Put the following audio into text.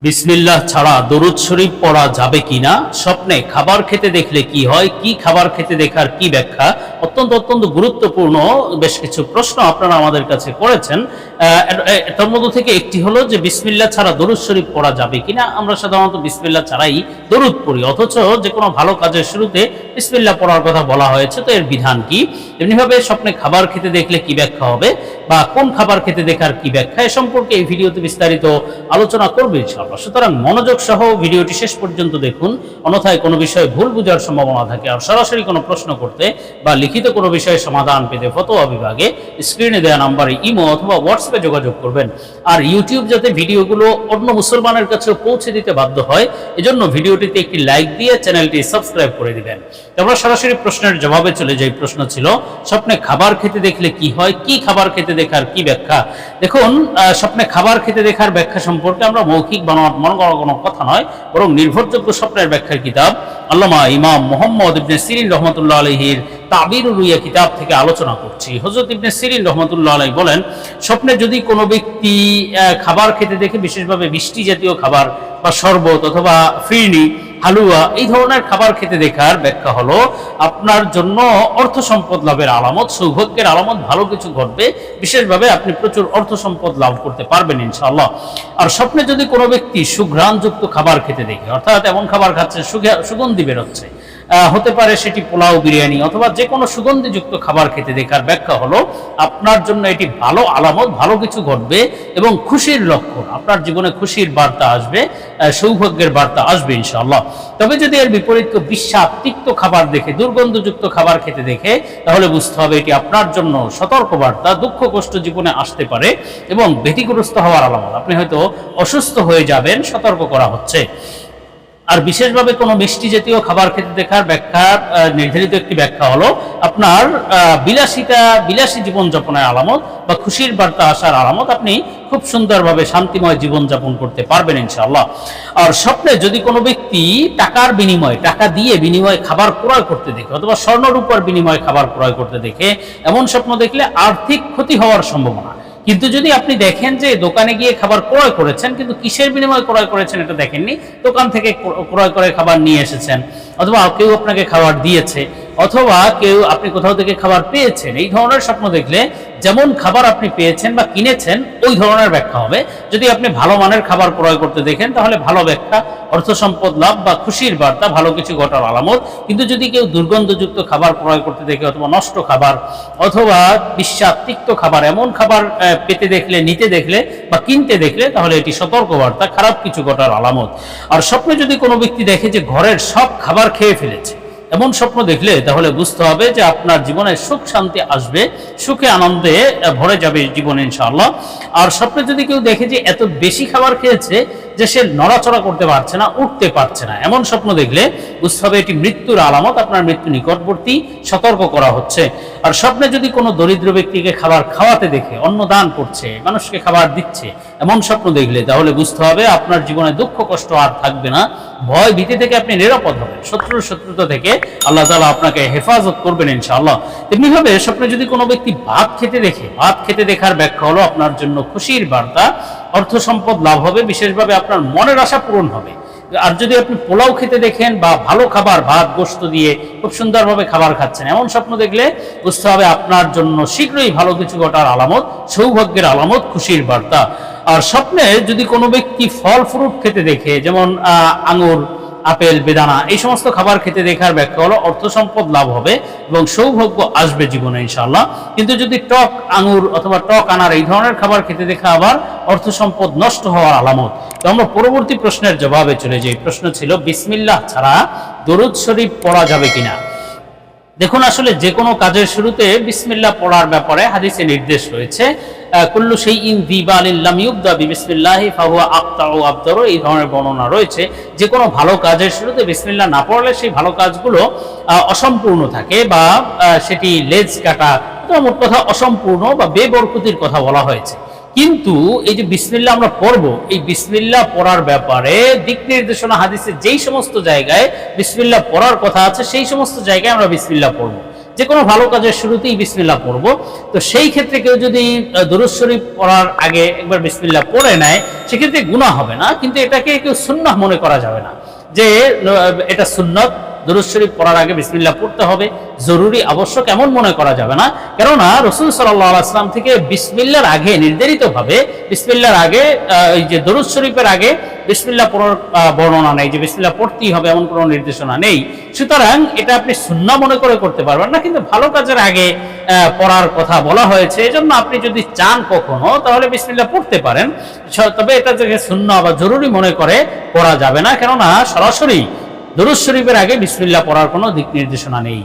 বিসমিল্লাহ ছাড়া দরুদ শরীফ পড়া যাবে কিনা, স্বপ্নে খাবার খেতে দেখলে কি হয়, কি খাবার খেতে দেখার কি ব্যাখ্যা, অত্যন্ত অত্যন্ত গুরুত্বপূর্ণ বেশ কিছু প্রশ্ন আপনারা আমাদের কাছে করেছেন। তার মধ্য থেকে একটি হলো যে বিসমিল্লাহ ছাড়া দরুদ শরীফ পড়া যাবে কিনা। আমরা সাধারণত বিসমিল্লাহ ছাড়াই দরুদ পড়ি, অথচ যে কোনো ভালো কাজের শুরুতে বিসমিল্লাহ পড়ার কথা বলা হয়েছে, তো এর বিধান কি? এমনিভাবে স্বপ্নে খাবার খেতে দেখলে কি ব্যাখ্যা হবে বা কোন খাবার খেতে দেখার কি ব্যাখ্যা, এ সম্পর্কে এই ভিডিওতে বিস্তারিত আলোচনা করবে ইনশাআল্লাহ। সুতরাং মনোযোগ সহ ভিডিওটি শেষ পর্যন্ত দেখুন, অন্যথায় কোনো বিষয়ে ভুল বোঝার সম্ভাবনা থাকে। আর সরাসরি কোনো প্রশ্ন করতে বা লিখিত কোনো বিষয়ে সমাধান পেতে ফতোয়া বিভাগে স্ক্রিনে দেওয়া নাম্বারে ইমো অথবা হোয়াটসঅ্যাপে যোগাযোগ করবেন। আর ইউটিউব যাতে ভিডিওগুলো অন্য মুসলমানের কাছে পৌঁছে দিতে বাধ্য হয়, এজন্য ভিডিওটিতে একটি লাইক দিয়ে চ্যানেলটি সাবস্ক্রাইব করে দিবেন। আমরা সরাসরি প্রশ্নের জবাবে চলে যাই। প্রশ্ন ছিল, স্বপ্নে খাবার খেতে দেখলে কি হয়, কি খাবার খেতে দেখার কি ব্যাখ্যা। দেখুন, স্বপ্নে খাবার খেতে দেখার ব্যাখ্যা সম্পর্কে আমরা মৌখিক মনে করা কোনো কথা নয়, বরং নির্ভরযোগ্য স্বপ্নের ব্যাখ্যার কিতাব আল্লামা ইমাম মুহাম্মদ ইবনে সিরিন রহমতুল্লাহ আলাইহির তাবিরুর রুইয়া কিতাব থেকে আলোচনা করছি। হযরত ইবনে সিরিন রহমতুল্লাহ আলাইহি বলেন, স্বপ্নে যদি কোনো ব্যক্তি খাবার খেতে দেখে, বিশেষভাবে মিষ্টি জাতীয় খাবার বা শরবত অথবা ফিরনি, হালুয়া, এই ধরনের খাবার খেতে দেখার ব্যাখ্যা হলো আপনার জন্য অর্থ সম্পদ লাভের আলামত, সৌভাগ্যের আলামত, ভালো কিছু ঘটবে, বিশেষভাবে আপনি প্রচুর অর্থ সম্পদ লাভ করতে পারবেন ইনশাআল্লাহ। আর স্বপ্নে যদি কোনো ব্যক্তি সুঘ্রাণযুক্ত খাবার খেতে দেখে, অর্থাৎ এমন খাবার খাচ্ছে সুগন্ধি বেরোচ্ছে, হতে পারে সেটি পোলাও, বিরিয়ানি অথবা যে কোনো সুগন্ধিযুক্ত খাবার খেতে দেখার ব্যাখ্যা হলো আপনার জন্য এটি ভালো আলামত, ভালো কিছু ঘটবে এবং খুশির লক্ষণ, আপনার জীবনে খুশির বার্তা আসবে, সৌভাগ্যের বার্তা আসবে ইনশাআল্লাহ। তবে যদি এর বিপরীত বিষাক্ত তিক্ত খাবার দেখে, দুর্গন্ধযুক্ত খাবার খেতে দেখে, তাহলে বুঝতে হবে এটি আপনার জন্য সতর্ক বার্তা, দুঃখ কষ্ট জীবনে আসতে পারে এবং ভীতিগ্রস্ত হওয়ার আলামত, আপনি হয়তো অসুস্থ হয়ে যাবেন, সতর্ক করা হচ্ছে। আর বিশেষভাবে কোনো মিষ্টি জাতীয় খাবার খেতে দেখার ব্যাখ্যার নির্ধারিত একটি ব্যাখ্যা হলো আপনার বিলাসী জীবনযাপনের আলামত বা খুশির বার্তা আসার আলামত, আপনি খুব সুন্দরভাবে শান্তিময় জীবনযাপন করতে পারবেন ইনশাআল্লাহ। আর স্বপ্নে যদি কোনো ব্যক্তি টাকার বিনিময়ে, টাকা দিয়ে বিনিময়ে খাবার ক্রয় করতে দেখে অথবা স্বর্ণরূপার বিনিময়ে খাবার ক্রয় করতে দেখে, এমন স্বপ্ন দেখলে আর্থিক ক্ষতি হওয়ার সম্ভাবনা। কিন্তু যদি আপনি দেখেন যে দোকানে গিয়ে খাবার ক্রয় করেছেন, কিন্তু কিসের বিনিময়ে ক্রয় করেছেন এটা দেখেননি, দোকান থেকে ক্রয় করে খাবার নিয়ে এসেছেন, অথবা কেউ আপনাকে খাবার দিয়েছে, অথবা কেউ আপনি কোথাও থেকে খাবার পেয়েছেন, এই ধরনের স্বপ্ন দেখলে যেমন খাবার আপনি পেয়েছেন বা কিনেছেন ওই ধরনের ব্যাখ্যা হবে। যদি আপনি ভালো মানের খাবার ক্রয় করতে দেখেন, তাহলে ভালো ব্যাখ্যা, অর্থ সম্পদ লাভ বা খুশির বার্তা, ভালো কিছু ঘটার আলামত। কিন্তু যদি কেউ দুর্গন্ধযুক্ত খাবার ক্রয় করতে দেখে অথবা নষ্ট খাবার অথবা বিষাক্ত তিক্ত খাবার, এমন খাবার পেতে দেখলে, নিতে দেখলে বা কিনতে দেখলে, তাহলে এটি সতর্ক বার্তা, খারাপ কিছু ঘটার আলামত। আর স্বপ্নে যদি কোনো ব্যক্তি দেখে যে ঘরের সব খাবার খেয়ে ফেলেছে, এমন স্বপ্ন দেখলে তাহলে বুঝতে হবে যে আপনার জীবনে সুখ শান্তি আসবে, সুখে আনন্দে ভরে যাবে জীবনে ইনশাআল্লাহ। আর স্বপ্নে যদি কেউ দেখে যে এত বেশি খাবার খেয়েছে যে সে নড়াচড়া করতে পারছে না, উঠতে পারছে না, এমন স্বপ্ন দেখলে বুঝতে হবে এটি মৃত্যুর আলামত, আপনার মৃত্যু নিকটবর্তী, সতর্ক করা হচ্ছে। আর স্বপ্নে যদি কোনো দরিদ্র ব্যক্তিকে খাবার খাওয়াতে দেখে, অন্ন দান করছে, মানুষকে খাবার দিচ্ছে, এমন স্বপ্ন দেখলে তাহলে বুঝতে হবে আপনার জীবনে দুঃখ কষ্ট আর থাকবে না, ভয় ভীতি থেকে আপনি নিরাপদ হবেন, শত্রুতা থেকে আল্লাহ তাআলা আপনাকে হেফাজত করবেন ইনশাআল্লাহ। তেমনিভাবে স্বপ্নে যদি কোনো ব্যক্তি ভাত খেতে দেখে, ভাত খেতে দেখার ব্যাখ্যা হলো আপনার জন্য খুশির বার্তা, অর্থ সম্পদ লাভ হবে, বিশেষভাবে আপনার মনের আশা পূরণ হবে। আর যদি আপনি পোলাও খেতে দেখেন বা ভালো খাবার, ভাত গোশত দিয়ে খুব সুন্দরভাবে খাবার খাচ্ছেন, এমন স্বপ্ন দেখলে বুঝতে হবে আপনার জন্য শীঘ্রই ভালো কিছু ঘটার আলামত, সৌভাগ্যের আলামত, খুশির বার্তা। আর স্বপ্নে যদি কোনো ব্যক্তি ফল ফ্রুট খেতে দেখে, যেমন আঙুর, আপেল, বেদানা, এই সমস্ত খাবার খেতে দেখার ব্যাখ্যা হলো অর্থ সম্পদ লাভ হবে এবং সৌভাগ্য আসবে জীবনে ইনশাআল্লাহ। কিন্তু যদি টক আঙুর অথবা টক আনার এই ধরনের খাবার খেতে দেখা আবার অর্থ সম্পদ নষ্ট হওয়ার আলামত। তো আমরা পরবর্তী প্রশ্নের জবাবে চলে যাই। প্রশ্ন ছিল, বিসমিল্লাহ ছাড়া দরুদ শরীফ পড়া যাবে কিনা। দেখুন, আসলে যে কোনো কাজের শুরুতে বিসমিল্লাহ পড়ার ব্যাপারে হাদিসে নির্দেশ রয়েছে। কুল্লু শাইইন যী বালিন লাম ইউবদা বিসমিল্লাহি ফাহুয়া আকতাউ আবতারু, এই ধরনের বর্ণনা রয়েছে। যে কোনো ভালো কাজের শুরুতে বিসমিল্লাহ না পড়লে সেই ভালো কাজগুলো অসম্পূর্ণ থাকে বা সেটি লেজ কাটা, মোট কথা অসম্পূর্ণ বা বেবরকতির কথা বলা হয়েছে। কিন্তু এই যে বিসমিল্লাহ আমরা পড়বো, এই বিসমিল্লাহ পড়ার ব্যাপারে দিক নির্দেশনা হাদিসে যেই সমস্ত জায়গায় বিসমিল্লাহ পড়ার কথা আছে, সেই সমস্ত জায়গায় আমরা বিসমিল্লাহ পড়বো। যে কোনো ভালো কাজের শুরুতেই বিসমিল্লাহ পড়বো। তো সেই ক্ষেত্রে কেউ যদি দুরূদ শরীফ পড়ার আগে একবার বিসমিল্লাহ পড়ে নেয়, সেক্ষেত্রে গুনাহ হবে না, কিন্তু এটাকে কেউ সুন্নাহ মনে করা যাবে না যে এটা সুন্নত, দুরূদ শরীফ পড়ার আগে বিসমিল্লাহ পড়তে হবে, জরুরি আবশ্যক এমন মনে করা যাবে না। কেননা রাসূল সাল্লাল্লাহু আলাইহি ওয়াসাল্লাম থেকে বিসমিল্লাহর আগে নির্ধারিতভাবে বিসমিল্লাহর আগে এই যে দুরূদ শরীফের আগে বিসমিল্লাহ পড়ার বর্ণনা নেই, যে বিসমিল্লাহ পড়তেই হবে এমন কোনো নির্দেশনা নেই। সুতরাং এটা আপনি সুন্নাহ মনে করে করতে পারবেন না, কিন্তু ভালো কাজের আগে পড়ার কথা বলা হয়েছে, এজন্য আপনি যদি চান কখনো তাহলে বিসমিল্লাহ পড়তে পারেন। তবে এটা থেকে সুন্নাহ বা জরুরি মনে করে পড়া যাবে না, কেননা সরাসরি দুরূদ শরীফের আগে বিসমিল্লাহ পড়ার কোনো দিক নির্দেশনা নেই।